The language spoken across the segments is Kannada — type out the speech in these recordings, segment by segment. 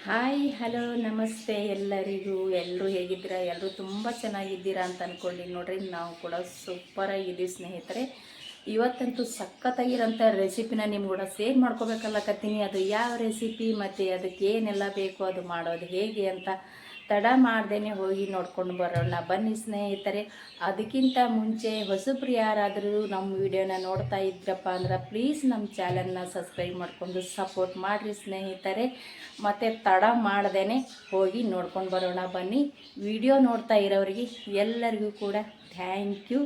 ಹಾಯ್ ಹಲೋ ನಮಸ್ತೆ ಎಲ್ಲರಿಗೂ. ಎಲ್ಲರೂ ಹೇಗಿದ್ದೀರಾ? ಎಲ್ಲರೂ ತುಂಬ ಚೆನ್ನಾಗಿದ್ದೀರಾ ಅಂತ ಅಂದ್ಕೊಂಡು ನೋಡ್ರಿ, ನಾವು ಕೂಡ ಸೂಪರಾಗಿದ್ದೀವಿ ಸ್ನೇಹಿತರೆ. ಇವತ್ತಂತೂ ಸಖತ್ತಾಗಿರೋಂಥ ರೆಸಿಪಿನ ನಿಮ್ಮ ಕೂಡ ಶೇರ್ ಮಾಡ್ಕೋಬೇಕಲ್ಲಕತ್ತೀನಿ. ಅದು ಯಾವ ರೆಸಿಪಿ ಮತ್ತು ಅದಕ್ಕೆ ಏನೆಲ್ಲ ಬೇಕು, ಅದು ಮಾಡೋದು ಹೇಗೆ ಅಂತ ತಡ ಮಾಡ್ದೇನೆ ಹೋಗಿ ನೋಡ್ಕೊಂಡು ಬರೋಣ ಬನ್ನಿ ಸ್ನೇಹಿತರೆ. ಅದಕ್ಕಿಂತ ಮುಂಚೆ ಹೊಸಬ್ರು ಯಾರಾದರೂ ನಮ್ಮ ವಿಡಿಯೋನ ನೋಡ್ತಾ ಇದ್ರಪ್ಪ ಅಂದ್ರೆ ಪ್ಲೀಸ್ ನಮ್ಮ ಚಾನಲ್ನ ಸಬ್ಸ್ಕ್ರೈಬ್ ಮಾಡಿಕೊಂಡು ಸಪೋರ್ಟ್ ಮಾಡಿರಿ ಸ್ನೇಹಿತರೆ. ಮತ್ತು ತಡ ಮಾಡ್ದೇ ಹೋಗಿ ನೋಡ್ಕೊಂಡು ಬರೋಣ ಬನ್ನಿ. ವಿಡಿಯೋ ನೋಡ್ತಾ ಇರೋರಿಗೆ ಎಲ್ಲರಿಗೂ ಕೂಡ ಥ್ಯಾಂಕ್ ಯು.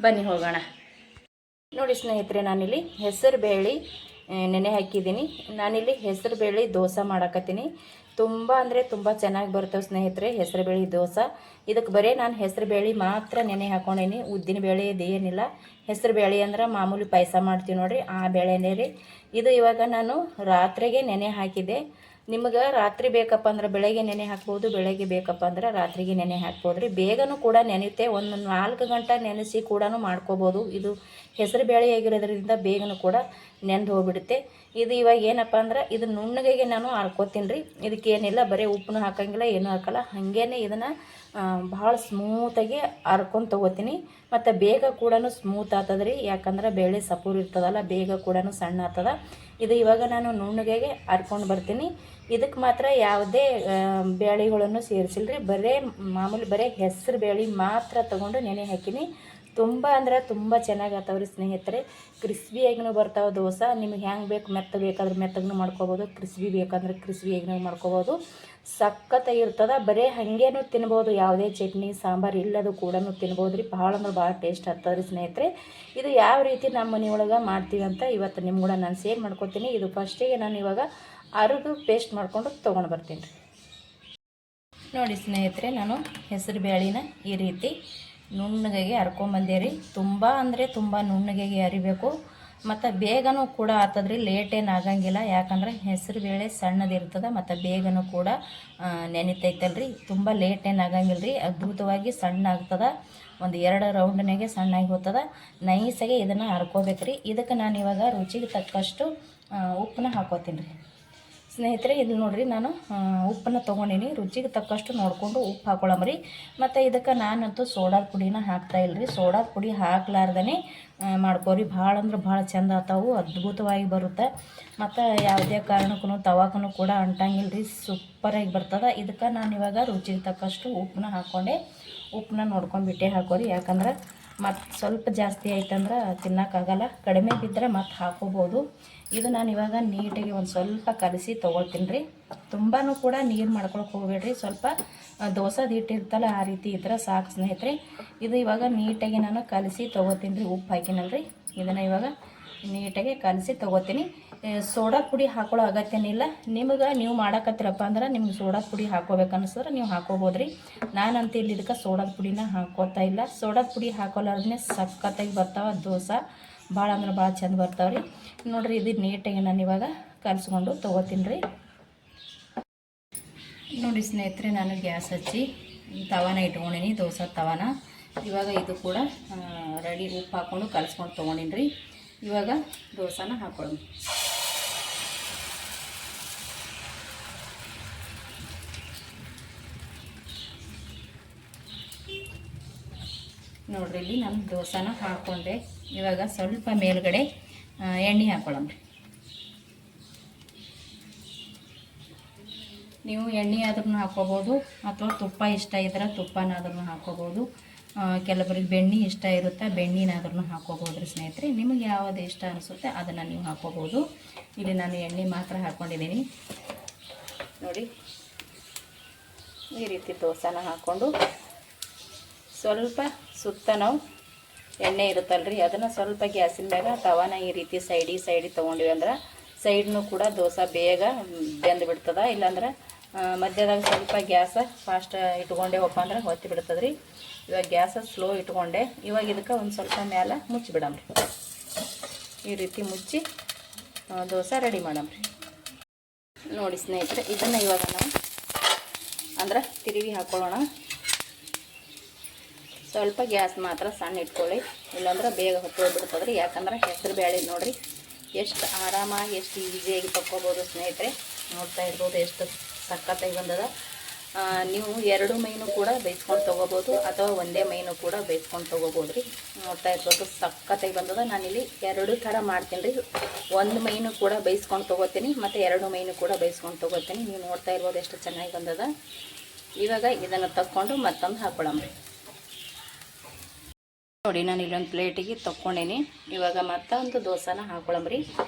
ಬನ್ನಿ ಹೋಗೋಣ. ನೋಡಿ ಸ್ನೇಹಿತರೆ, ನಾನಿಲ್ಲಿ ಹೆಸರು ಬೇಳೆ ನೆನೆ ಹಾಕಿದ್ದೀನಿ. ನಾನಿಲ್ಲಿ ಹೆಸರು ಬೇಳೆ ದೋಸೆ ಮಾಡಕತ್ತೀನಿ. ತುಂಬ ಅಂದರೆ ತುಂಬ ಚೆನ್ನಾಗಿ ಬರ್ತವೆ ಸ್ನೇಹಿತರೆ ಹೆಸರು ಬೇಳೆ ದೋಸೆ. ಇದಕ್ಕೆ ಬರೀ ನಾನು ಹೆಸರು ಬೇಳೆ ಮಾತ್ರ ನೆನೆ ಹಾಕೊಂಡೀನಿ. ಉದ್ದಿನ ಬೇಳೆ ಇದೇನಿಲ್ಲ. ಹೆಸರು ಬೇಳೆ ಅಂದ್ರೆ ಮಾಮೂಲಿ ಪಾಯಸ ಮಾಡ್ತೀವಿ ನೋಡಿರಿ, ಆ ಬೇಳೆನೇ ರೀ ಇದು. ಇವಾಗ ನಾನು ರಾತ್ರಿಗೆ ನೆನೆ ಹಾಕಿದ್ದೆ. ನಿಮಗೆ ರಾತ್ರಿ ಬೇಕಪ್ಪ ಅಂದ್ರೆ ಬೆಳಗ್ಗೆ ನೆನೆ ಹಾಕ್ಬೋದು, ಬೆಳಗ್ಗೆ ಬೇಕಪ್ಪ ಅಂದ್ರೆ ರಾತ್ರಿಗೆ ನೆನೆ ಹಾಕ್ಬೋದು ರೀ. ಬೇಗನೂ ಕೂಡ ನೆನೆಯುತ್ತೆ. ಒಂದು 4 ಗಂಟೆ ನೆನೆಸಿ ಕೂಡ ಮಾಡ್ಕೋಬೋದು. ಇದು ಹೆಸರು ಬೇಳೆ ಆಗಿರೋದ್ರಿಂದ ಬೇಗನೂ ಕೂಡ ನೆಂದು ಹೋಗ್ಬಿಡುತ್ತೆ. ಇದು ಇವಾಗ ಏನಪ್ಪ ಅಂದ್ರೆ ಇದು ನುಣ್ಣಗೆ ನಾನು ಹರ್ಕೋತೀನಿ ರೀ. ಇದಕ್ಕೇನಿಲ್ಲ, ಬರೀ ಉಪ್ಪನ್ನು ಹಾಕೋಂಗಿಲ್ಲ, ಏನೂ ಹಾಕೋಲ್ಲ. ಹಾಗೇ ಇದನ್ನು ಭಾಳ ಸ್ಮೂತಾಗಿ ಹರ್ಕೊಂಡು ತೊಗೋತೀನಿ. ಮತ್ತು ಬೇಗ ಕೂಡ ಸ್ಮೂತ್ ಆಗ್ತದೆ ರೀ, ಯಾಕಂದ್ರೆ ಬೇಳೆ ಸಪೂರು ಇರ್ತದಲ್ಲ, ಬೇಗ ಕೂಡ ಸಣ್ಣ ಆಗ್ತದೆ. ಇದು ಇವಾಗ ನಾನು ನುಣ್ಣಗೆ ಹರ್ಕೊಂಡು ಬರ್ತೀನಿ. ಇದಕ್ಕೆ ಮಾತ್ರ ಯಾವುದೇ ಬೇಳೆಗಳನ್ನು ಸೇರಿಸಿಲ್ಲ ರೀ. ಮಾಮೂಲಿ ಬರೀ ಹೆಸರು ಬೇಳೆ ಮಾತ್ರ ತೊಗೊಂಡು ನೆನೆ ಹಾಕಿನಿ. ತುಂಬ ಅಂದ್ರೆ ತುಂಬ ಚೆನ್ನಾಗಿ ಆಗ್ತಾವ್ರಿ ಸ್ನೇಹಿತರೆ. ಕ್ರಿಸ್ಪಿಯಾಗಿನೂ ಬರ್ತಾವೆ ದೋಸೆ. ನಿಮಗೆ ಹೆಂಗೆ ಬೇಕು, ಮೆತ್ತಗೆ ಬೇಕಾದ್ರೆ ಮೆತ್ತಗೂ ಮಾಡ್ಕೋಬೋದು, ಕ್ರಿಸ್ಪಿ ಬೇಕಂದ್ರೆ ಕ್ರಿಸ್ಪಿಯಾಗಿನೂ ಮಾಡ್ಕೋಬೋದು. ಸಖತ್ತಾಗಿರ್ತದೆ. ಬರೀ ಹಾಗೇನೂ ತಿನ್ಬೋದು, ಯಾವುದೇ ಚಟ್ನಿ ಸಾಂಬಾರು ಇಲ್ಲದು ಕೂಡ ತಿನ್ಬೋದು ರೀ. ಭಾಳ ಅಂದ್ರೆ ಭಾಳ ಟೇಸ್ಟ್ ಆಗ್ತದೆ ರೀ ಸ್ನೇಹಿತರೆ. ಇದು ಯಾವ ರೀತಿ ನಮ್ಮ ಮನೆಯೊಳಗೆ ಮಾಡ್ತೀವಿ ಅಂತ ಇವತ್ತು ನಿಮ್ಮ ಕೂಡ ನಾನು ಶೇರ್ ಮಾಡ್ಕೊತೀನಿ. ಇದು ಫಸ್ಟಿಗೆ ನಾನು ಇವಾಗ ಅರೆದು ಪೇಸ್ಟ್ ಮಾಡಿಕೊಂಡು ತೊಗೊಂಡು ಬರ್ತೀನಿ ರೀ. ನೋಡಿ ಸ್ನೇಹಿತರೆ, ನಾನು ಹೆಸರು ಬೇಳೆನ ಈ ರೀತಿ ನುಣ್ಣಗೆ ಹರ್ಕೊಂಬಂದೆ ರೀ. ತುಂಬ ಅಂದರೆ ತುಂಬ ನುಣ್ಣಗೆ ಅರಿಬೇಕು. ಮತ್ತು ಬೇಗನೂ ಕೂಡ ಆಗ್ತದ್ರಿ, ಲೇಟೇನು ಆಗಂಗಿಲ್ಲ. ಯಾಕಂದ್ರೆ ಹೆಸರು ಬೇಳೆ ಸಣ್ಣದಿರ್ತದೆ ಮತ್ತು ಬೇಗನೂ ಕೂಡ ನೆನಿತೈತಲ್ರಿ. ತುಂಬ ಲೇಟೇನು ಆಗಂಗಿಲ್ಲ ರೀ. ಅದ್ಭುತವಾಗಿ ಸಣ್ಣ ಆಗ್ತದೆ. ಒಂದು 2 ರೌಂಡ್ನಾಗೆ ಸಣ್ಣಾಗಿ ಹೋಗ್ತದೆ. ನೈಸಾಗಿ ಇದನ್ನು ಹರ್ಕೋಬೇಕು ರೀ. ಇದಕ್ಕೆ ನಾನು ಇವಾಗ ರುಚಿಗೆ ತಕ್ಕಷ್ಟು ಉಪ್ಪನ್ನ ಹಾಕೋತೀನಿ ರೀ ಸ್ನೇಹಿತರೆ. ಇದು ನೋಡಿರಿ, ನಾನು ಉಪ್ಪನ್ನು ತೊಗೊಂಡಿನಿ. ರುಚಿಗೆ ತಕ್ಕಷ್ಟು ನೋಡಿಕೊಂಡು ಉಪ್ಪು ಹಾಕೊಳ್ಳಂಬ್ರಿ. ಮತ್ತು ಇದಕ್ಕೆ ನಾನಂತೂ ಸೋಡಾದ ಪುಡಿನ ಹಾಕ್ತಾಯಿಲ್ಲ ರೀ. ಸೋಡಾದ ಪುಡಿ ಹಾಕ್ಲಾರ್ದೇ ಮಾಡ್ಕೋರಿ. ಭಾಳ ಅಂದ್ರೆ ಭಾಳ ಚೆಂದ ಆಗ್ತಾವು, ಅದ್ಭುತವಾಗಿ ಬರುತ್ತೆ. ಮತ್ತು ಯಾವುದೇ ಕಾರಣಕ್ಕೂ ತವಾಕೂ ಕೂಡ ಅಂಟಂಗಿಲ್ಲ ರೀ, ಸೂಪರಾಗಿ ಬರ್ತದೆ. ಇದಕ್ಕೆ ನಾನು ಇವಾಗ ರುಚಿಗೆ ತಕ್ಕಷ್ಟು ಉಪ್ಪನ್ನ ಹಾಕ್ಕೊಂಡೆ. ಉಪ್ಪನ್ನ ನೋಡ್ಕೊಂಡ್ಬಿಟ್ಟೆ ಹಾಕೋರಿ. ಯಾಕಂದ್ರೆ ಮತ್ತು ಸ್ವಲ್ಪ ಜಾಸ್ತಿ ಆಯ್ತಂದ್ರೆ ತಿನ್ನೋಕ್ಕಾಗಲ್ಲ. ಕಡಿಮೆ ಬಿದ್ದರೆ ಮತ್ತು ಹಾಕೋಬೋದು. ಇದು ನಾನು ಇವಾಗ ನೀಟಾಗಿ ಒಂದು ಸ್ವಲ್ಪ ಕಲಸಿ ತೊಗೊಳ್ತೀನಿ ರೀ. ತುಂಬಾ ಕೂಡ ನೀರು ಮಾಡ್ಕೊಳಕ್ಕೆ ಹೋಗಬೇಡ್ರಿ. ಸ್ವಲ್ಪ ದೋಸೆದು ಹಿಟ್ಟಿರ್ತಲ್ಲ ಆ ರೀತಿ ಇದ್ರೆ ಸಾಕು ಸ್ನೇಹಿತರೆ. ಇದು ಇವಾಗ ನೀಟಾಗಿ ನಾನು ಕಲಸಿ ತೊಗೋತೀನಿ ರೀ. ಉಪ್ಪು ಹಾಕಿನಲ್ರಿ, ಇದನ್ನು ಇವಾಗ ನೀಟಾಗಿ ಕಲಸಿ ತೊಗೋತೀನಿ. ಸೋಡಾ ಪುಡಿ ಹಾಕೊಳ್ಳೋ ಅಗತ್ಯನಿಲ್ಲ. ನೀವು ಮಾಡಕತ್ತೀರಪ್ಪ ಅಂದ್ರೆ ನಿಮ್ಗೆ ಸೋಡಾ ಪುಡಿ ಹಾಕೋಬೇಕು ಅನಿಸಿದ್ರೆ ನೀವು ಹಾಕೋಬೋದು ರೀ. ನಾನಂತ ಇಲ್ಲಿ ಇದಕ್ಕೆ ಸೋಡಾದ ಪುಡಿನ ಹಾಕೋತಾ ಇಲ್ಲ. ಸೋಡಾದ ಪುಡಿ ಹಾಕೋಲಾರ್ದೇ ಸಖತ್ತಾಗಿ ಬರ್ತಾವೆ ದೋಸೆ. ಭಾಳ ಅಂದ್ರೆ ಭಾಳ ಚೆಂದ ಬರ್ತಾವೆ ರೀ. ನೋಡಿರಿ, ಇದು ನೀಟಾಗಿ ನಾನು ಇವಾಗ ಕಲಿಸ್ಕೊಂಡು ತೊಗೋತೀನಿ ರೀ. ನೋಡಿ ಸ್ನೇಹಿತರೆ, ನಾನು ಗ್ಯಾಸ್ ಹಚ್ಚಿ ತವಾನ ಇಟ್ಕೊಂಡಿನಿ, ದೋಸೆ ತವಾನ. ಇವಾಗ ಇದು ಕೂಡ ರೆಡಿ. ಉಪ್ಪು ಹಾಕ್ಕೊಂಡು ಕಲಿಸ್ಕೊಂಡು ತೊಗೊಂಡಿನಿ ರೀ. ಇವಾಗ ದೋಸೆನ ಹಾಕೊಳ್ಳೋಣ. ನೋಡ್ರಿ, ಇಲ್ಲಿ ನಾನು ದೋಸೆನ ಹಾಕ್ಕೊಂಡೆ. ಇವಾಗ ಸ್ವಲ್ಪ ಮೇಲ್ಗಡೆ ಎಣ್ಣೆ ಹಾಕೊಳ್ಳೋಣ. ನೀವು ಎಣ್ಣೆ ಆದ್ರೂ ಹಾಕ್ಕೋಬೋದು, ಅಥವಾ ತುಪ್ಪ ಇಷ್ಟ ಇದ್ರೆ ತುಪ್ಪನಾದ್ರೂ ಹಾಕ್ಕೋಬೋದು. ಕೆಲವರಿಗೆ ಬೆಣ್ಣೆ ಇಷ್ಟ ಇರುತ್ತೆ, ಬೆಣ್ಣೆನಾದ್ರೂ ಹಾಕ್ಕೋಬೋದು ರೀ ಸ್ನೇಹಿತರೆ. ನಿಮಗೆ ಯಾವುದು ಇಷ್ಟ ಅನಿಸುತ್ತೆ ಅದನ್ನು ನೀವು ಹಾಕ್ಕೋಬೋದು. ಇಲ್ಲಿ ನಾನು ಎಣ್ಣೆ ಮಾತ್ರ ಹಾಕ್ಕೊಂಡಿದ್ದೀನಿ. ನೋಡಿ, ಈ ರೀತಿ ದೋಸೆನ ಹಾಕ್ಕೊಂಡು ಸ್ವಲ್ಪ ಸುತ್ತ ನಾವು ಎಣ್ಣೆ ಇರುತ್ತಲ್ರಿ, ಅದನ್ನು ಸ್ವಲ್ಪ ಗ್ಯಾಸಿನ ಮ್ಯಾಗ ತವಾನ ಈ ರೀತಿ ಸೈಡಿ ತೊಗೊಂಡಿವಿ ಅಂದ್ರೆ ಸೈಡ್ನೂ ಕೂಡ ದೋಸೆ ಬೇಗ ಬೆಂದು ಬಿಡ್ತದೆ. ಇಲ್ಲಾಂದ್ರೆ ಮಧ್ಯದಾಗ ಸ್ವಲ್ಪ ಗ್ಯಾಸ ಫಾಸ್ಟ್ ಇಟ್ಕೊಂಡೇವಪ್ಪ ಅಂದ್ರೆ ಹೊತ್ತಿ ಬಿಡ್ತದೆ ರೀ. ಇವಾಗ ಗ್ಯಾಸ ಸ್ಲೋ ಇಟ್ಕೊಂಡೆ. ಇವಾಗ ಇದಕ್ಕೆ ಒಂದು ಸ್ವಲ್ಪ ಮೇಲೆ ಮುಚ್ಚಿಬಿಡಮ್ರಿ. ಈ ರೀತಿ ಮುಚ್ಚಿ ದೋಸೆ ರೆಡಿ ಮಾಡಮ್ರಿ. ನೋಡಿ ಸ್ನೇಹಿತರೆ, ಇದನ್ನು ಇವಾಗ ನಾವು ಅಂದ್ರೆ ತಿರುವಿ ಹಾಕ್ಕೊಳ್ಳೋಣ. ಸ್ವಲ್ಪ ಗ್ಯಾಸ್ ಮಾತ್ರ ಸಣ್ಣ ಇಟ್ಕೊಳ್ಳಿ, ಇಲ್ಲಾಂದ್ರೆ ಬೇಗ ಹೊತ್ತೋಗ್ಬಿಡ್ತದೆ ರೀ. ಯಾಕಂದ್ರೆ ಹೆಸರು ಬೇಳೆ ನೋಡಿರಿ ಎಷ್ಟು ಆರಾಮಾಗಿ ಎಷ್ಟು ಈಸಿಯಾಗಿ ತಕ್ಕೋಬೋದು ಸ್ನೇಹಿತರೆ. ನೋಡ್ತಾ ಇರ್ಬೋದು ಎಷ್ಟು ಸಖತ್ತಾಗಿ ಬಂದದ. ನೀವು 2 ಮೈನು ಕೂಡ ಬೇಯಿಸ್ಕೊಂಡು ತೊಗೋಬೋದು ಅಥವಾ ಒಂದೇ ಮೈನು ಕೂಡ ಬೇಯಿಸ್ಕೊಂಡು ತೊಗೋಬೋದು ರೀ. ನೋಡ್ತಾ ಇರ್ಬೋದು ಸಖತ್ತಾಗಿ ಬಂದದ. ನಾನಿಲ್ಲಿ 2 ಥರ ಮಾಡ್ತೀನಿ ರೀ. 1 ಮೈನು ಕೂಡ ಬೇಯಿಸ್ಕೊಂಡು ತೊಗೋತೀನಿ ಮತ್ತು 2 ಮೈನು ಕೂಡ ಬೇಯಿಸ್ಕೊಂಡು ತೊಗೋತೀನಿ. ನೀವು ನೋಡ್ತಾ ಇರ್ಬೋದು ಎಷ್ಟು ಚೆನ್ನಾಗಿ ಬಂದದ. ಇವಾಗ ಇದನ್ನು ತಕ್ಕೊಂಡು ಮತ್ತೊಂದು ಹಾಕೊಳ್ಳೋಣ. ನೋಡಿ ನಾನು ಇಲ್ಲೊಂದು ಪ್ಲೇಟಿಗೆ ತೊಗೊಂಡೇನಿ. ಇವಾಗ ಮತ್ತೊಂದು ದೋಸೆನ ಹಾಕೊಳ್ಳಂಬ್ರಿ.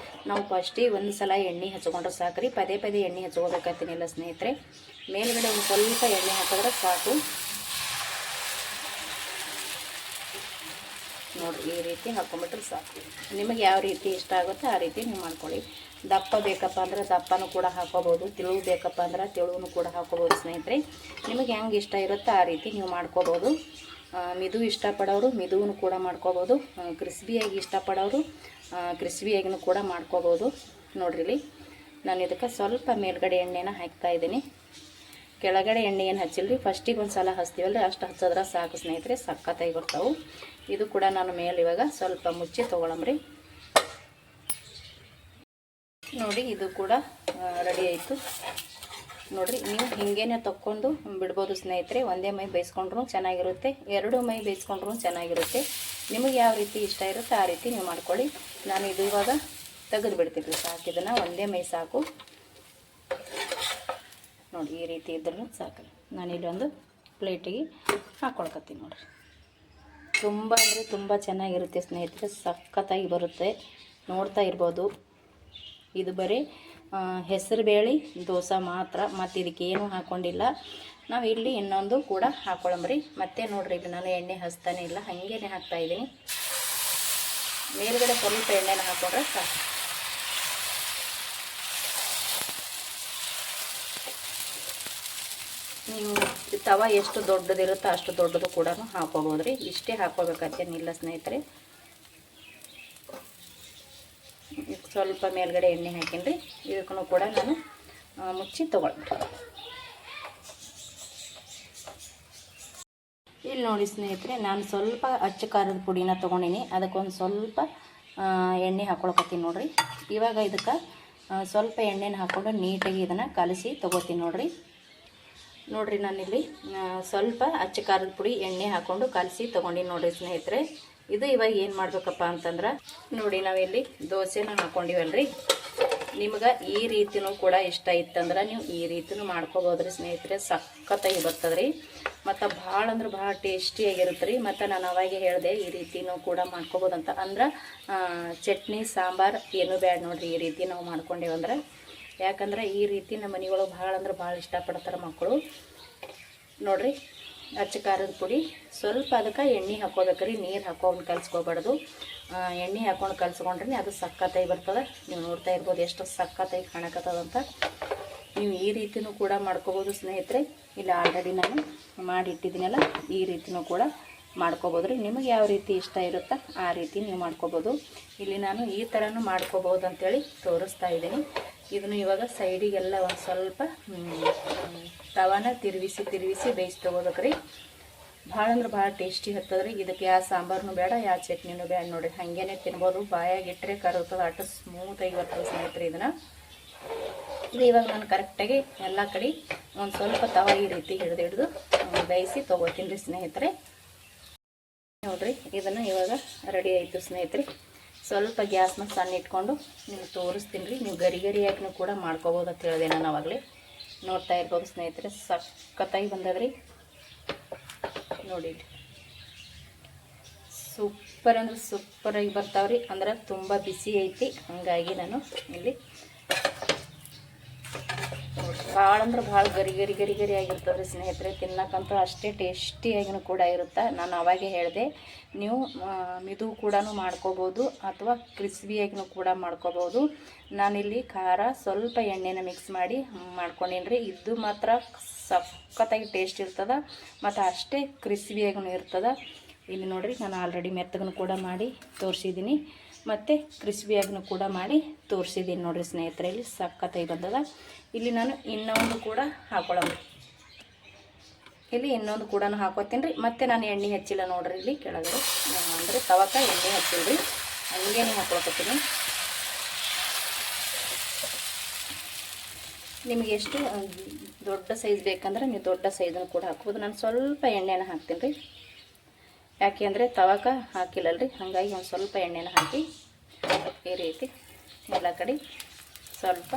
ನಾವು ಫಸ್ಟಿಗೆ ಒಂದು ಸಲ ಎಣ್ಣೆ ಹಚ್ಕೊಂಡ್ರೆ ಸಾಕ್ರಿ, ಪದೇ ಪದೇ ಎಣ್ಣೆ ಹಚ್ಕೋಬೇಕತ್ತೀನಿಲ್ಲ ಸ್ನೇಹಿತರೆ. ಮೇಲ್ಗಡೆ ಒಂದು ಸ್ವಲ್ಪ ಎಣ್ಣೆ ಹಾಕಿದ್ರೆ ಸಾಕು. ನೋಡಿ ಈ ರೀತಿ ಹಾಕ್ಕೊಂಬಿಟ್ರೆ ಸಾಕು. ನಿಮಗೆ ಯಾವ ರೀತಿ ಇಷ್ಟ ಆಗುತ್ತೋ ಆ ರೀತಿ ನೀವು ಮಾಡ್ಕೊಳ್ಳಿ. ದಪ್ಪ ಬೇಕಪ್ಪ ಅಂದ್ರೆ ದಪ್ಪನೂ ಕೂಡ ಹಾಕೋಬೋದು, ತಿಳುವು ಬೇಕಪ್ಪ ಅಂದ್ರೆ ತಿಳುವೂ ಕೂಡ ಹಾಕೋಬೋದು ಸ್ನೇಹಿತರೆ. ನಿಮಗೆ ಹೆಂಗೆ ಇಷ್ಟ ಇರುತ್ತೋ ಆ ರೀತಿ ನೀವು ಮಾಡ್ಕೋಬೋದು. ಮಿದು ಇಷ್ಟಪಡೋರು ಮಿದುವನ್ನು ಕೂಡ ಮಾಡ್ಕೋಬೋದು, ಕ್ರಿಸ್ಪಿಯಾಗಿ ಇಷ್ಟಪಡೋರು ಕ್ರಿಸ್ಪಿಯಾಗಿನೂ ಕೂಡ ಮಾಡ್ಕೋಬೋದು. ನೋಡ್ರಿ ಇಲ್ಲಿ ನಾನು ಇದಕ್ಕೆ ಸ್ವಲ್ಪ ಮೇಲ್ಗಡೆ ಎಣ್ಣೆನ ಹಾಕ್ತಾಯಿದ್ದೀನಿ. ಕೆಳಗಡೆ ಎಣ್ಣೆ ಏನು ಹಚ್ಚಿಲ್ರಿ, ಫಸ್ಟಿಗೆ ಒಂದು ಸಲ ಹಚ್ತೀವಲ್ರಿ ಅಷ್ಟು ಹಚ್ಚಿದ್ರೆ ಸಾಕು ಸ್ನೇಹಿತರೆ, ಸಖತ್ತಾಗಿ ಬರ್ತಾವೆ. ಇದು ಕೂಡ ನಾನು ಮೇಲೆ ಇವಾಗ ಸ್ವಲ್ಪ ಮುಚ್ಚಿ ತೊಗೊಳಮ್ರಿ. ನೋಡಿ ಇದು ಕೂಡ ರೆಡಿ ಆಯಿತು. ನೋಡಿರಿ ನೀವು ಹಿಂಗೇನೆ ತಕ್ಕೊಂಡು ಬಿಡ್ಬೋದು ಸ್ನೇಹಿತರೆ. ಒಂದೇ ಮೈ ಬೇಯಿಸ್ಕೊಂಡ್ರೂ ಚೆನ್ನಾಗಿರುತ್ತೆ, 2 ಮೈ ಬೇಯಿಸ್ಕೊಂಡ್ರೂ ಚೆನ್ನಾಗಿರುತ್ತೆ. ನಿಮಗೆ ಯಾವ ರೀತಿ ಇಷ್ಟ ಇರುತ್ತೆ ಆ ರೀತಿ ನೀವು ಮಾಡ್ಕೊಳ್ಳಿ. ನಾನು ಇದು ಇವಾಗ ತೆಗೆದು ಬಿಡ್ತೀನಿ ಸಾಕು. ಇದನ್ನು ಒಂದೇ ಮೈ ಸಾಕು. ನೋಡಿ ಈ ರೀತಿ ಇದ್ರೂ ಸಾಕು. ನಾನು ಇಲ್ಲೊಂದು ಪ್ಲೇಟಿಗೆ ಹಾಕ್ಕೊಳ್ಕತ್ತೀನಿ. ನೋಡಿರಿ ತುಂಬ ಅಂದರೆ ತುಂಬ ಚೆನ್ನಾಗಿರುತ್ತೆ ಸ್ನೇಹಿತರೆ, ಸಖತ್ತಾಗಿ ಬರುತ್ತೆ. ನೋಡ್ತಾ ಇರ್ಬೋದು ಇದು ಬರೀ ಹೆಸರು ಬೇಳೆ ದೋಸೆ ಮಾತ್ರ, ಮತ್ತು ಇದಕ್ಕೇನು ಹಾಕ್ಕೊಂಡಿಲ್ಲ. ನಾವು ಇಲ್ಲಿ ಇನ್ನೊಂದು ಕೂಡ ಹಾಕ್ಕೊಳ್ಳಂಬ್ರಿ. ಮತ್ತೆ ನೋಡಿರಿ ಇಲ್ಲಿ ನಾನು ಎಣ್ಣೆ ಹಚ್ತಾನೆ ಇಲ್ಲ, ಹಾಗೇನೆ ಹಾಕ್ತಾಯಿದ್ದೀನಿ. ಮೇಲ್ಗಡೆ ಸ್ವಲ್ಪ ಎಣ್ಣೆನ ಹಾಕ್ಕೊಂಡ್ರೆ ಸಾಕು. ನೀವು ತವ ಎಷ್ಟು ದೊಡ್ಡದಿರುತ್ತೋ ಅಷ್ಟು ದೊಡ್ಡದು ಕೂಡ ಹಾಕ್ಕೋಬೋದು ರೀ. ಇಷ್ಟೇ ಹಾಕ್ಕೋಬೇಕಂತೇನಿಲ್ಲ ಸ್ನೇಹಿತರೆ. ಸ್ವಲ್ಪ ಮೇಲ್ಗಡೆ ಎಣ್ಣೆ ಹಾಕಿನ್ರಿ. ಇದಕ್ಕೂ ಕೂಡ ನಾನು ಮುಚ್ಚಿ ತೊಗೊಳ್ತೀನಿ. ಇಲ್ಲಿ ನೋಡಿ ಸ್ನೇಹಿತರೆ, ನಾನು ಸ್ವಲ್ಪ ಅಚ್ಚ ಖಾರದ ಪುಡಿನ ತೊಗೊಂಡಿನಿ. ಅದಕ್ಕೊಂದು ಸ್ವಲ್ಪ ಎಣ್ಣೆ ಹಾಕ್ಕೊಳಕತ್ತೀನಿ ನೋಡಿರಿ. ಇವಾಗ ಇದಕ್ಕೆ ಸ್ವಲ್ಪ ಎಣ್ಣೆನ ಹಾಕ್ಕೊಂಡು ನೀಟಾಗಿ ಇದನ್ನು ಕಲಸಿ ತೊಗೋತೀನಿ ನೋಡಿರಿ. ನೋಡಿರಿ ನಾನಿಲ್ಲಿ ಸ್ವಲ್ಪ ಅಚ್ಚ ಖಾರದ ಪುಡಿ ಎಣ್ಣೆ ಹಾಕ್ಕೊಂಡು ಕಲಸಿ ತೊಗೊಂಡಿನಿ ನೋಡಿರಿ ಸ್ನೇಹಿತರೆ. ಇದು ಇವಾಗ ಏನು ಮಾಡಬೇಕಪ್ಪ ಅಂತಂದ್ರೆ, ನೋಡಿ ನಾವಿಲ್ಲಿ ದೋಸೆನ ಹಾಕ್ಕೊಂಡಿವಲ್ರಿ. ನಿಮ್ಗೆ ಈ ರೀತಿನೂ ಕೂಡ ಇಷ್ಟ ಇತ್ತಂದ್ರೆ ನೀವು ಈ ರೀತಿನೂ ಮಾಡ್ಕೋಬೋದ್ರಿ ಸ್ನೇಹಿತರೆ, ಸಖತ್ತಾಗಿ ಬರ್ತದ್ರಿ. ಮತ್ತು ಭಾಳ ಅಂದ್ರೆ ಭಾಳ ಟೇಸ್ಟಿಯಾಗಿರುತ್ತೆ ರೀ. ಮತ್ತು ನಾನು ಅವಾಗೆ ಹೇಳಿದೆ ಈ ರೀತಿನೂ ಕೂಡ ಮಾಡ್ಕೋಬೋದಂತ. ಅಂದ್ರೆ ಚಟ್ನಿ ಸಾಂಬಾರು ಏನೂ ಬೇಡ ನೋಡಿರಿ, ಈ ರೀತಿ ನಾವು ಮಾಡ್ಕೊಂಡೇವಂದ್ರೆ. ಯಾಕಂದ್ರೆ ಈ ರೀತಿ ನಮ್ಮ ಮನೆಯೊಳಗೆ ಭಾಳ ಅಂದ್ರೆ ಭಾಳ ಇಷ್ಟಪಡ್ತಾರೆ ಮಕ್ಕಳು. ನೋಡಿರಿ ಅಚ್ಚ ಖಾರದ ಪುಡಿ ಸ್ವಲ್ಪ ಅದಕ್ಕೆ ಎಣ್ಣೆ ಹಾಕ್ಕೋಬೇಕ್ರಿ, ನೀರು ಹಾಕೊಂಡು ಕಲಿಸ್ಕೋಬಾರ್ದು. ಎಣ್ಣೆ ಹಾಕ್ಕೊಂಡು ಕಲಿಸ್ಕೊಂಡ್ರೆ ಅದು ಸಖತ್ತಾಗಿ ಬರ್ತದೆ. ನೀವು ನೋಡ್ತಾ ಇರ್ಬೋದು ಎಷ್ಟು ಸಖತ್ತಾಗಿ ಕಾಣಕತ್ತದಂತ. ನೀವು ಈ ರೀತಿನೂ ಕೂಡ ಮಾಡ್ಕೋಬೋದು ಸ್ನೇಹಿತರೆ. ಇಲ್ಲಿ ಆಲ್ರೆಡಿ ನಾನು ಮಾಡಿಟ್ಟಿದ್ದೀನಲ್ಲ, ಈ ರೀತಿನೂ ಕೂಡ ಮಾಡ್ಕೋಬೋದು ರೀ. ನಿಮಗೆ ಯಾವ ರೀತಿ ಇಷ್ಟ ಇರುತ್ತೋ ಆ ರೀತಿ ನೀವು ಮಾಡ್ಕೋಬೋದು. ಇಲ್ಲಿ ನಾನು ಈ ಥರನೂ ಮಾಡ್ಕೋಬೋದು ಅಂತೇಳಿ ತೋರಿಸ್ತಾ ಇದ್ದೀನಿ. ಇದನ್ನು ಇವಾಗ ಸೈಡಿಗೆಲ್ಲ ಒಂದು ಸ್ವಲ್ಪ ತವಾನ ತಿರುಗಿಸಿ ಬೇಯಿಸಿ ತೊಗೋಬೇಕ್ರಿ. ಭಾಳ ಅಂದ್ರೆ ಭಾಳ ಟೇಸ್ಟಿ ಹತ್ತದ್ರಿ. ಇದಕ್ಕೆ ಯಾವ ಸಾಂಬಾರನು ಬೇಡ, ಯಾವ ಚಟ್ನಿನೂ ಬೇಡ ನೋಡಿರಿ, ಹಾಗೇನೆ ತಿನ್ಬೋದು. ಬಾಯಾಗಿಟ್ಟರೆ ಕರುತ್ತದೆ, ಅಷ್ಟು ಸ್ಮೂತಾಗಿ ಬರ್ತದೆ ಸ್ನೇಹಿತರೆ. ಇದು ಇವಾಗ ನಾನು ಕರೆಕ್ಟಾಗಿ ಎಲ್ಲ ಕಡೆ ಒಂದು ಸ್ವಲ್ಪ ತವ ಈ ರೀತಿ ಹಿಡಿದು ಬೇಯಿಸಿ ತೊಗೋತೀನಿ ರೀ ಸ್ನೇಹಿತರೆ. ನೋಡಿರಿ ಇದನ್ನು ಇವಾಗ ರೆಡಿ ಆಯಿತು ಸ್ನೇಹಿತರೆ. ಸ್ವಲ್ಪ ಗ್ಯಾಸ್ನ ಸಣ್ಣ ಇಟ್ಕೊಂಡು ನೀವು ತೋರಿಸ್ತೀನಿ ರೀ. ನೀವು ಗರಿಯಾಗಿನೂ ಕೂಡ ಮಾಡ್ಕೋಬೋದು ಅಂತ ಹೇಳಿದೆ ನಾನು ಅವಾಗಲೇ. ನೋಡ್ತಾ ಇರ್ಬೋದು ಸ್ನೇಹಿತರೆ, ಸಖತ್ತಾಗಿ ಬಂದದ್ರಿ. ನೋಡಿ ಸೂಪರ್ ಅಂದ್ರೆ ಸೂಪರಾಗಿ ಬರ್ತಾವ್ರಿ. ಅಂದ್ರೆ ತುಂಬ ಬಿಸಿ ಐತಿ, ಹಾಗಾಗಿ ನಾನು ಇಲ್ಲಿ ಭಾಳ ಅಂದ್ರೆ ಭಾಳ ಗರಿ ಆಗಿರ್ತದೆ ರೀ ಸ್ನೇಹಿತರೆ. ತಿನ್ನಕ್ಕಂತೂ ಅಷ್ಟೇ ಟೇಸ್ಟಿಯಾಗಿನೂ ಕೂಡ ಇರುತ್ತೆ. ನಾನು ಅವಾಗೆ ಹೇಳಿದೆ, ನೀವು ಮಿದು ಕೂಡ ಮಾಡ್ಕೋಬೋದು ಅಥವಾ ಕ್ರಿಸ್ಪಿಯಾಗಿನೂ ಕೂಡ ಮಾಡ್ಕೋಬೋದು. ನಾನಿಲ್ಲಿ ಖಾರ ಸ್ವಲ್ಪ ಎಣ್ಣೆನ ಮಿಕ್ಸ್ ಮಾಡಿ ಮಾಡ್ಕೊಂಡೀನಿ ರೀ. ಇದು ಮಾತ್ರ ಸಖತ್ತಾಗಿ ಟೇಸ್ಟ್ ಇರ್ತದೆ ಮತ್ತು ಅಷ್ಟೇ ಕ್ರಿಸ್ಪಿಯಾಗೂ ಇರ್ತದೆ. ಇಲ್ಲಿ ನೋಡಿರಿ ನಾನು ಆಲ್ರೆಡಿ ಮೆತ್ತಗೂ ಕೂಡ ಮಾಡಿ ತೋರಿಸಿದ್ದೀನಿ ಮತ್ತು ಕ್ರಿಸ್ಪಿಯಾಗೂ ಕೂಡ ಮಾಡಿ ತೋರಿಸಿದ್ದೀನಿ ನೋಡಿರಿ ಸ್ನೇಹಿತರೆ. ಇಲ್ಲಿ ಸಖತ್ತಾಗಿ ಬಂದದ. ಇಲ್ಲಿ ನಾನು ಇನ್ನೊಂದು ಕೂಡ ಹಾಕೊಳ್ಳೋಣ. ಇಲ್ಲಿ ಇನ್ನೊಂದು ಕೂಡ ಹಾಕೋತೀನಿ ರೀ. ಮತ್ತು ನಾನು ಎಣ್ಣೆ ಹಚ್ಚಿಲ್ಲ ನೋಡಿರಿ, ಇಲ್ಲಿ ಕೆಳಗಡೆ ಅಂದರೆ ತವಕ ಎಣ್ಣೆ ಹಚ್ಚಿಲ್ಲ ರೀ, ಹಂಗೇನೆ ಹಾಕೊಳಕತ್ತೀನಿ. ನಿಮಗೆ ಎಷ್ಟು ದೊಡ್ಡ ಸೈಜ್ ಬೇಕಂದ್ರೆ ನೀವು ದೊಡ್ಡ ಸೈಜನ್ನು ಕೂಡ ಹಾಕ್ಬೋದು. ನಾನು ಸ್ವಲ್ಪ ಎಣ್ಣೆನ ಹಾಕ್ತೀನಿ ರೀ, ಯಾಕೆ ಅಂದರೆ ತವಾಕ ಹಾಕಿಲ್ಲಲ್ರಿ, ಹಾಗಾಗಿ ಒಂದು ಸ್ವಲ್ಪ ಎಣ್ಣೆನ ಹಾಕಿ ಈ ರೀತಿ ಎಲ್ಲ ಕಡೆ ಸ್ವಲ್ಪ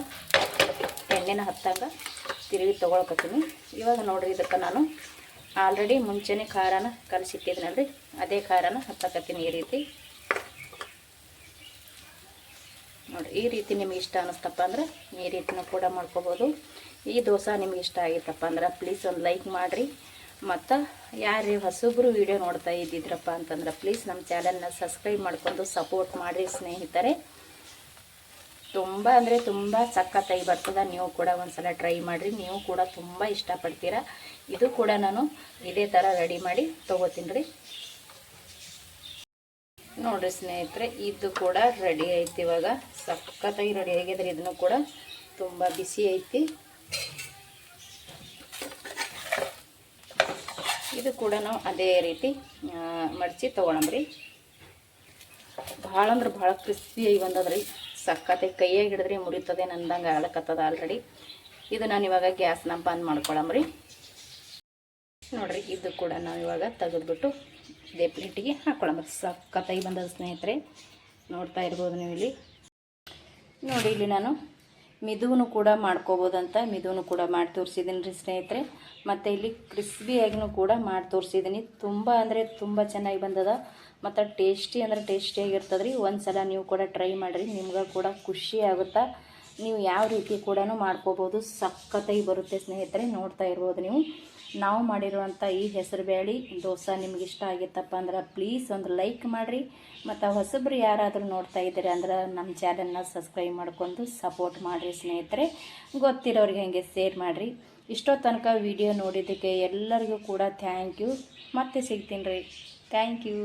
ಎಣ್ಣೆನ ಹತ್ತಂಗೆ ತಿರುಗಿ ತೊಗೊಳ್ಕೊತೀನಿ. ಇವಾಗ ನೋಡಿರಿ, ಇದಕ್ಕೆ ನಾನು ಆಲ್ರೆಡಿ ಮುಂಚೆನೇ ಖಾರನ ಕಲಸಿಟ್ಟಿದ್ದೀನಲ್ರಿ, ಅದೇ ಖಾರನ ಹತ್ತಕತ್ತೀನಿ ಈ ರೀತಿ. ನೋಡಿ, ಈ ರೀತಿ ನಿಮಗೆ ಇಷ್ಟ ಅನ್ನಿಸ್ತಪ್ಪ ಅಂದ್ರೆ ಈ ರೀತಿನೂ ಕೂಡ ಮಾಡ್ಕೋಬೋದು. ಈ ದೋಸೆ ನಿಮ್ಗೆ ಇಷ್ಟ ಆಗಿತ್ತಪ್ಪ ಅಂದ್ರೆ ಪ್ಲೀಸ್ ಒಂದು ಲೈಕ್ ಮಾಡಿರಿ. ಮತ್ತು ಯಾರು ಹೊಸಬ್ರು ವೀಡಿಯೋ ನೋಡ್ತಾ ಇದ್ದಿದ್ರಪ್ಪ ಅಂತಂದ್ರೆ ಪ್ಲೀಸ್ ನಮ್ಮ ಚಾನಲ್ನ ಸಬ್ಸ್ಕ್ರೈಬ್ ಮಾಡ್ಕೊಂಡು ಸಪೋರ್ಟ್ ಮಾಡಿರಿ ಸ್ನೇಹಿತರೆ. ತುಂಬ ಅಂದರೆ ತುಂಬ ಸಖತ್ತಾಗಿ ಬರ್ತದೆ. ನೀವು ಕೂಡ ಒಂದ್ಸಲ ಟ್ರೈ ಮಾಡಿರಿ, ನೀವು ಕೂಡ ತುಂಬ ಇಷ್ಟಪಡ್ತೀರಾ. ಇದು ಕೂಡ ನಾನು ಇದೇ ಥರ ರೆಡಿ ಮಾಡಿ ತೊಗೋತೀನಿ ರೀ. ನೋಡಿರಿ ಸ್ನೇಹಿತರೆ, ಇದು ಕೂಡ ರೆಡಿ ಐತಿ. ಇವಾಗ ಸಖತ್ತಾಗಿ ರೆಡಿ ಆಗಿದ್ರೆ ಇದನ್ನು ಕೂಡ ತುಂಬ ಬಿಸಿ ಐತಿ. ಇದು ಕೂಡ ನಾವು ಅದೇ ರೀತಿ ಮಡಚಿ ತೊಗೊಳಮ್ರಿ. ಭಾಳ ಅಂದ್ರೆ ಭಾಳ ಕ್ರಿಸ್ಪಿಯಾಗಿ ಬಂದದ್ರಿ, ಸಖತ್ತಾಗಿ ಕೈಯಾಗಿ ಹಿಡಿದ್ರೆ ಮುರಿತದೆ ನಂದಂಗೆ ಆಗ್ಲಕ್ಕತ್ತದ ಆಲ್ರೆಡಿ. ಇದು ನಾನು ಇವಾಗ ಗ್ಯಾಸ್ನ ಬಂದ್ ಮಾಡ್ಕೊಳಮ್ರಿ. ನೋಡಿರಿ, ಇದು ಕೂಡ ನಾವು ಇವಾಗ ತೆಗೆದ್ಬಿಟ್ಟು ಇದೇ ಪ್ಲೇಟಿಗೆ ಹಾಕ್ಕೊಳಮ್ರಿ. ಸಖತ್ತಾಗಿ ಬಂದದ ಸ್ನೇಹಿತರೆ, ನೋಡ್ತಾ ಇರ್ಬೋದು ನೀವು ಇಲ್ಲಿ. ನೋಡಿ, ಇಲ್ಲಿ ನಾನು ಮಿದುವನ್ನು ಕೂಡ ಮಾಡ್ಕೋಬೋದಂತ ಮಿದುವನ್ನು ಕೂಡ ಮಾಡಿ ತೋರಿಸಿದ್ದೀನಿ ರೀ ಸ್ನೇಹಿತರೆ. ಮತ್ತು ಇಲ್ಲಿ ಕ್ರಿಸ್ಪಿಯಾಗಿನೂ ಕೂಡ ಮಾಡಿ ತೋರಿಸಿದ್ದೀನಿ. ತುಂಬ ಅಂದರೆ ತುಂಬ ಚೆನ್ನಾಗಿ ಬಂದದ ಮತ್ತು ಟೇಸ್ಟಿ ಅಂದರೆ ಟೇಸ್ಟಿಯಾಗಿರ್ತದೆ ರೀ. ಒಂದು ಸಲ ನೀವು ಕೂಡ ಟ್ರೈ ಮಾಡಿರಿ, ನಿಮ್ಗೆ ಕೂಡ ಖುಷಿ ಆಗುತ್ತಾ. ನೀವು ಯಾವ ರೀತಿ ಕೂಡ ಮಾಡ್ಕೋಬೋದು, ಸಖತ್ತಾಗಿ ಬರುತ್ತೆ ಸ್ನೇಹಿತರೆ. ನೋಡ್ತಾ ಇರ್ಬೋದು ನೀವು. ನಾವು ಮಾಡಿರುವಂಥ ಈ ಹೆಸರು ಬೇಳೆ ದೋಸೆ ನಿಮ್ಗೆ ಇಷ್ಟ ಆಗಿತ್ತಪ್ಪ ಅಂದ್ರೆ ಪ್ಲೀಸ್ ಒಂದು ಲೈಕ್ ಮಾಡಿರಿ. ಮತ್ತು ಹೊಸಬ್ರು ಯಾರಾದರೂ ನೋಡ್ತಾ ಇದ್ದೀರಿ ಅಂದ್ರೆ ನಮ್ಮ ಚಾನಲ್ನ ಸಬ್ಸ್ಕ್ರೈಬ್ ಮಾಡ್ಕೊಂಡು ಸಪೋರ್ಟ್ ಮಾಡಿರಿ ಸ್ನೇಹಿತರೆ. ಗೊತ್ತಿರೋರಿಗೆ ಹಂಗೆ ಶೇರ್ ಮಾಡಿರಿ. ಇಷ್ಟೋ ತನಕ ವಿಡಿಯೋ ನೋಡಿದ್ದಕ್ಕೆ ಎಲ್ಲರಿಗೂ ಕೂಡ ಥ್ಯಾಂಕ್ ಯು. ಮತ್ತೆ ಸಿಗ್ತೀನಿ ರೀ. Thank you.